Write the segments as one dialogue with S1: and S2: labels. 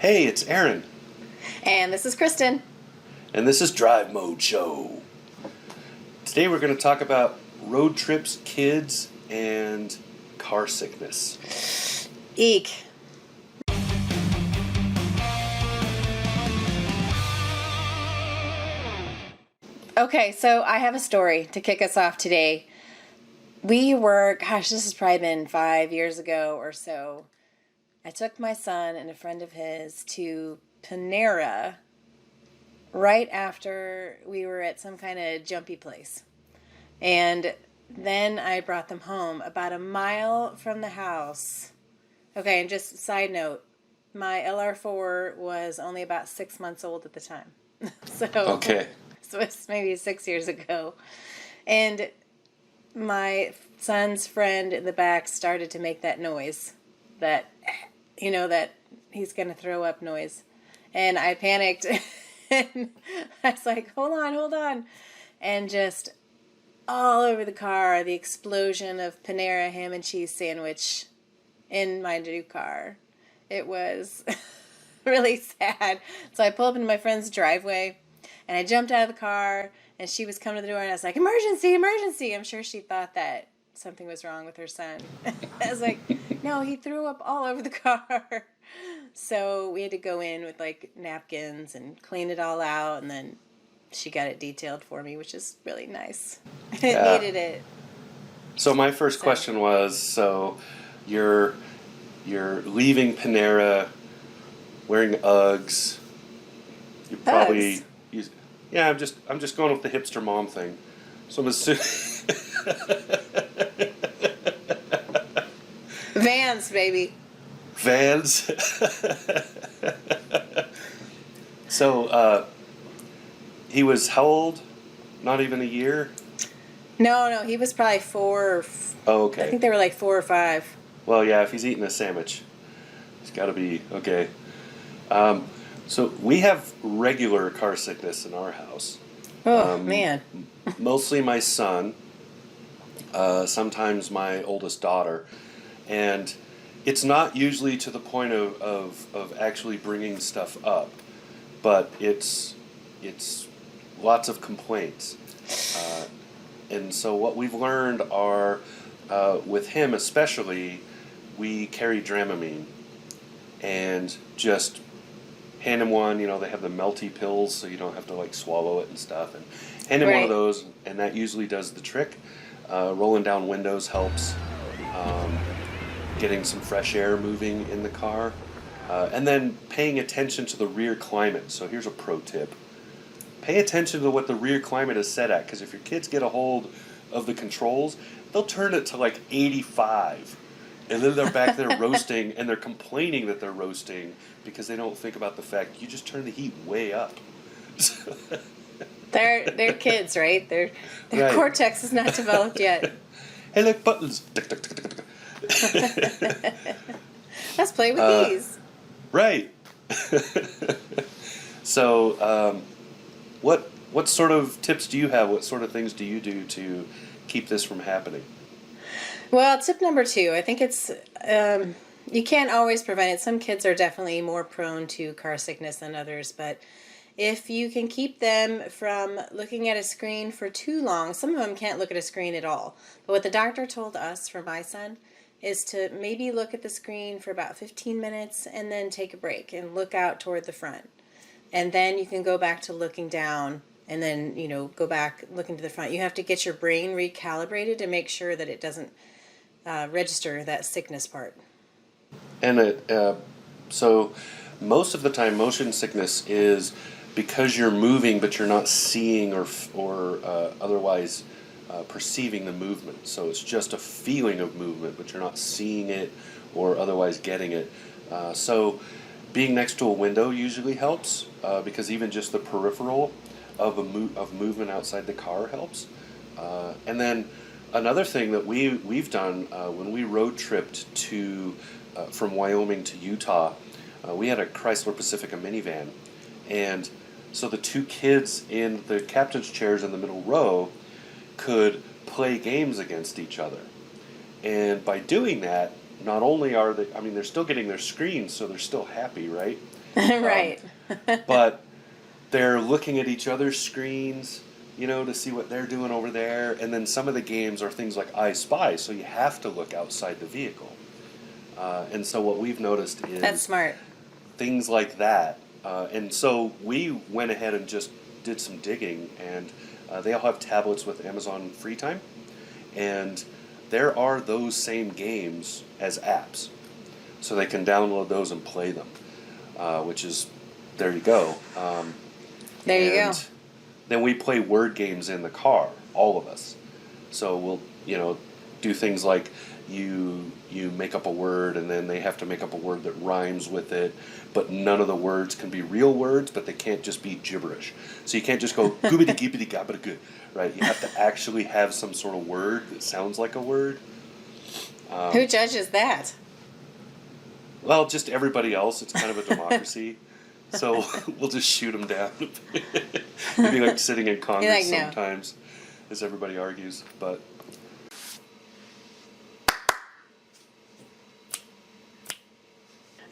S1: Hey, it's Aaron,
S2: And this is Kristen.
S1: and this is Drive Mode Show. Today we're going to talk about road trips, kids, and car sickness.
S2: Eek. Okay, so I have a story to kick us off today. This has probably been 5 years ago or so. I took my son and a friend of his to Panera right after we were at some kind of jumpy place. And then I brought them home about a mile from the house. Okay, and just side note, my LR4 was only about 6 months old at the time.
S1: Okay.
S2: So it's maybe 6 years ago. And my son's friend in the back started to make that noise, that he's going to throw up noise. And I panicked. And I was like, hold on. And just all over the car, the explosion of Panera ham and cheese sandwich in my new car. It was really sad. So I pulled up into my friend's driveway, and I jumped out of the car, and she was coming to the door, and I was like, emergency, emergency. I'm sure she thought that something was wrong with her son. I was like, no, he threw up all over the car. So we had to go in with like napkins and clean it all out, and then she got it detailed for me, which is really nice. It needed it.
S1: So my first question was, so you're leaving Panera wearing Uggs. You probably
S2: Uggs?
S1: I'm just going with the hipster mom thing. So I'm assuming
S2: Vans, baby.
S1: Vans. So he was how old? Not even a year?
S2: No, he was probably 4.
S1: Oh, okay.
S2: I think they were like 4 or 5.
S1: Well, yeah, if he's eating a sandwich, it's got to be okay. So we have regular car sickness in our house.
S2: Oh, man.
S1: Mostly my son, sometimes my oldest daughter. And it's not usually to the point of actually bringing stuff up, but it's lots of complaints. And so what we've learned are, with him especially, we carry Dramamine and just hand him one. You know, they have the melty pills so you don't have to like swallow it and stuff. And hand him one of those, and that usually does the trick. Rolling down windows helps. Getting some fresh air moving in the car. And then paying attention to the rear climate. So here's a pro tip. Pay attention to what the rear climate is set at, because if your kids get a hold of the controls, they'll turn it to like 85. And then they're back there roasting, and they're complaining that they're roasting because they don't think about the fact you just turned the heat way up.
S2: They're kids, right? Their cortex is not developed yet.
S1: Hey, look, buttons.
S2: Let's play with these.
S1: Right. So, what sort of tips do you have? What sort of things do you do to keep this from happening?
S2: Well, tip number 2, I think it's, you can't always prevent it. Some kids are definitely more prone to car sickness than others, but if you can keep them from looking at a screen for too long, some of them can't look at a screen at all. But what the doctor told us for my son is to maybe look at the screen for about 15 minutes and then take a break and look out toward the front. And then you can go back to looking down and then, go back looking to the front. You have to get your brain recalibrated to make sure that it doesn't register that sickness part.
S1: And so most of the time, motion sickness is because you're moving, but you're not seeing or otherwise perceiving the movement. So it's just a feeling of movement, but you're not seeing it or otherwise getting it. So being next to a window usually helps, because even just the peripheral of movement outside the car helps. And then another thing that we've done when we road tripped from Wyoming to Utah, we had a Chrysler Pacifica minivan, and so the 2 kids in the captain's chairs in the middle row could play games against each other. And by doing that, not only are they, I mean, they're still getting their screens, so they're still happy, right?
S2: Right.
S1: But they're looking at each other's screens, you know, to see what they're doing over there. And then some of the games are things like I Spy, so you have to look outside the vehicle. And so what we've noticed is
S2: That's smart.
S1: things like that. And so we went ahead and just did some digging, and they all have tablets with Amazon Free Time. And there are those same games as apps. So they can download those and play them, which is, there you go.
S2: There you go.
S1: And then we play word games in the car, all of us. So we'll, you know, do things like you make up a word, and then they have to make up a word that rhymes with it, but none of the words can be real words, but they can't just be gibberish. So you can't just go goobity gibbity gabbity good, right? You have to actually have some sort of word that sounds like a word.
S2: Who judges that?
S1: Well, just everybody else. It's kind of a democracy. So we'll just shoot them down. It'd be like sitting in Congress
S2: like, no.
S1: sometimes, as everybody argues. But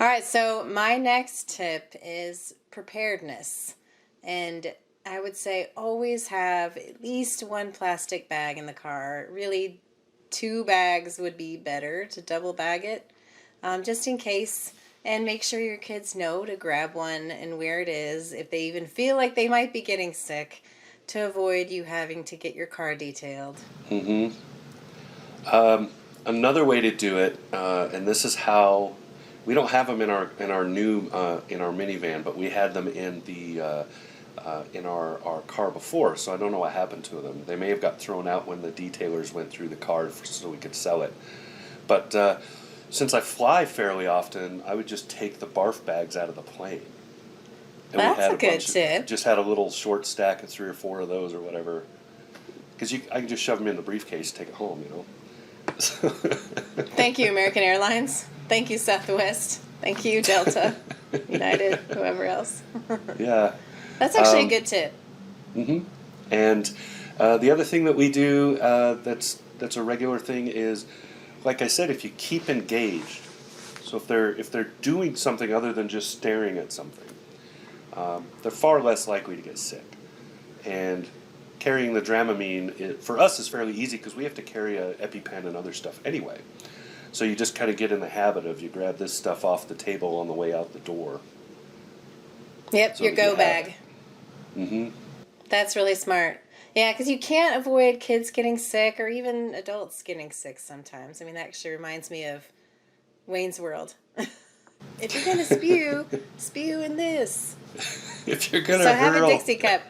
S2: All right, so my next tip is preparedness. And I would say always have at least one plastic bag in the car. Really, 2 bags would be better to double bag it, just in case. And make sure your kids know to grab one and where it is if they even feel like they might be getting sick, to avoid you having to get your car detailed.
S1: another way to do it, and this is how we don't have them in our new in our minivan, but we had them in the in our car before. So I don't know what happened to them. They may have got thrown out when the detailers went through the car so we could sell it. But since I fly fairly often, I would just take the barf bags out of the plane. And
S2: That's
S1: had
S2: a good
S1: bunch
S2: tip.
S1: Just had a little short stack of 3 or 4 of those or whatever. Because I can just shove them in the briefcase, take it home, you know.
S2: Thank you, American Airlines. Thank you, Southwest. Thank you, Delta, United, whoever else.
S1: Yeah.
S2: That's actually a good tip.
S1: And the other thing that we do that's a regular thing is, like I said, if you keep engaged. So if they're doing something other than just staring at something, they're far less likely to get sick. And carrying the Dramamine for us is fairly easy because we have to carry a EpiPen and other stuff anyway. So you just kind of get in the habit of you grab this stuff off the table on the way out the door.
S2: Yep,
S1: So
S2: your
S1: that you
S2: go bag. That's really smart. Yeah, because you can't avoid kids getting sick or even adults getting sick sometimes. I mean, that actually reminds me of Wayne's World. If you're going to spew, spew in this.
S1: If you're gonna
S2: So have a
S1: hurl,
S2: Dixie cup.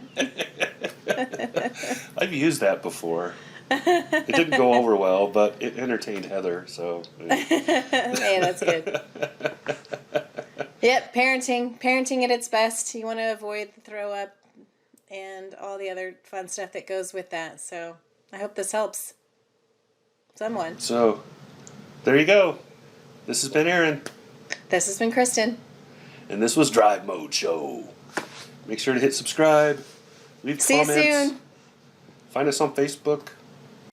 S1: I've used that before. It didn't go over well, but it entertained Heather. So.
S2: Hey, that's good. Yep, parenting at its best. You want to avoid the throw up and all the other fun stuff that goes with that. So I hope this helps someone.
S1: So, there you go. This has been Aaron.
S2: This has been Kristen.
S1: And this was Drive Mode Show. Make sure to hit subscribe, leave
S2: See you
S1: comments.
S2: soon.
S1: Find us on Facebook.